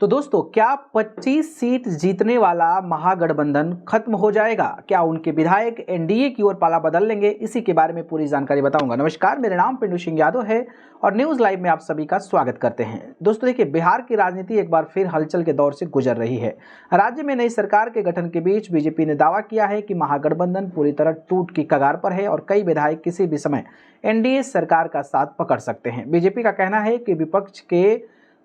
तो दोस्तों, क्या 25 सीट जीतने वाला महागठबंधन खत्म हो जाएगा? क्या उनके विधायक एनडीए की ओर पाला बदल लेंगे? इसी के बारे में पूरी जानकारी बताऊंगा। नमस्कार, मेरा नाम पिंटू सिंह यादव है और न्यूज लाइव में आप सभी का स्वागत करते हैं। दोस्तों देखिए, बिहार की राजनीति एक बार फिर हलचल के दौर से गुजर रही है। राज्य में नई सरकार के गठन के बीच बीजेपी ने दावा किया है कि महागठबंधन पूरी तरह टूट की कगार पर है और कई विधायक किसी भी समय एनडीए सरकार का साथ पकड़ सकते हैं। बीजेपी का कहना है कि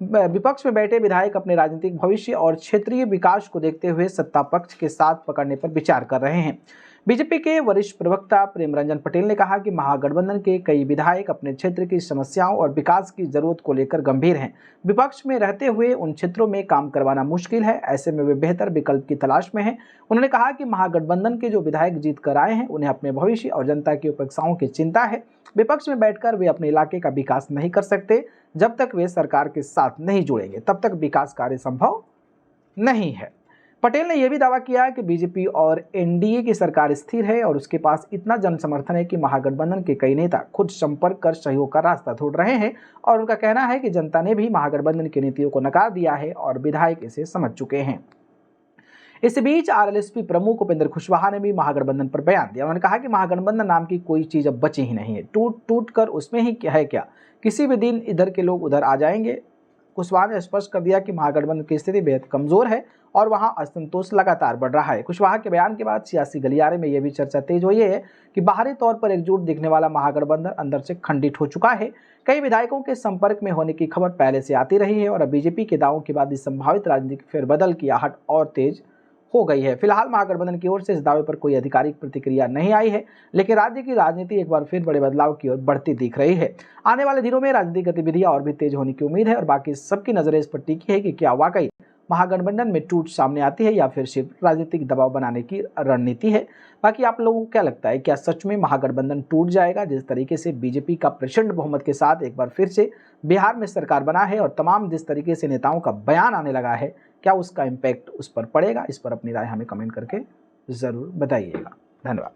विपक्ष में बैठे विधायक अपने राजनीतिक भविष्य और क्षेत्रीय विकास को देखते हुए सत्ता पक्ष के साथ पकड़ने पर विचार कर रहे हैं। बीजेपी के वरिष्ठ प्रवक्ता प्रेम रंजन पटेल ने कहा कि महागठबंधन के कई विधायक अपने क्षेत्र की समस्याओं और विकास की जरूरत को लेकर गंभीर हैं। विपक्ष में रहते हुए उन क्षेत्रों में काम करवाना मुश्किल है, ऐसे में वे बेहतर विकल्प की तलाश में हैं। उन्होंने कहा कि महागठबंधन के जो विधायक जीत कर आए हैं, उन्हें अपने भविष्य और जनता की अपेक्षाओं की चिंता है। विपक्ष में बैठकर वे अपने इलाके का विकास नहीं कर सकते। जब तक वे सरकार के साथ नहीं जुड़ेंगे, तब तक विकास कार्य संभव नहीं है। पटेल ने यह भी दावा किया कि बीजेपी और एनडीए की सरकार स्थिर है और उसके पास इतना जन समर्थन है कि महागठबंधन के कई नेता खुद संपर्क कर सहयोग का रास्ता ढूंढ रहे हैं। और उनका कहना है कि जनता ने भी महागठबंधन की नीतियों को नकार दिया है और विधायक इसे समझ चुके हैं। इस बीच आरएलएसपी प्रमुख उपेंद्र कुशवाहा ने भी महागठबंधन पर बयान दिया। उन्होंने कहा कि महागठबंधन नाम की कोई चीज अब बची ही नहीं है। टूट कर उसमें ही क्या है, क्या किसी भी दिन इधर के लोग उधर आ जाएंगे। कुशवाहा ने स्पष्ट कर दिया कि महागठबंधन की स्थिति बेहद कमजोर है और वहां असंतोष लगातार बढ़ रहा है। कुशवाहा के बयान के बाद सियासी गलियारे में यह भी चर्चा तेज हुई है कि बाहरी तौर पर एकजुट दिखने वाला महागठबंधन अंदर से खंडित हो चुका है। कई विधायकों के संपर्क में होने की खबर पहले से आती रही है और अब बीजेपी के दावों के बाद इस संभावित राजनीतिक फेरबदल की आहट और तेज हो गई है। फिलहाल महागठबंधन की ओर से इस दावे पर कोई आधिकारिक प्रतिक्रिया नहीं आई है, लेकिन राज्य की राजनीति एक बार फिर बड़े बदलाव की ओर बढ़ती दिख रही है। आने वाले दिनों में राजनीतिक गतिविधियां और भी तेज होने की उम्मीद है और बाकी सबकी नजरें इस पर टिकी है कि क्या वाकई महागठबंधन में टूट सामने आती है या फिर सिर्फ राजनीतिक दबाव बनाने की रणनीति है। बाकी आप लोगों को क्या लगता है, क्या सच में महागठबंधन टूट जाएगा? जिस तरीके से बीजेपी का प्रचंड बहुमत के साथ एक बार फिर से बिहार में सरकार बना है और तमाम जिस तरीके से नेताओं का बयान आने लगा है, क्या उसका इम्पैक्ट उस पर पड़ेगा? इस पर अपनी राय हमें कमेंट करके जरूर बताइएगा। धन्यवाद।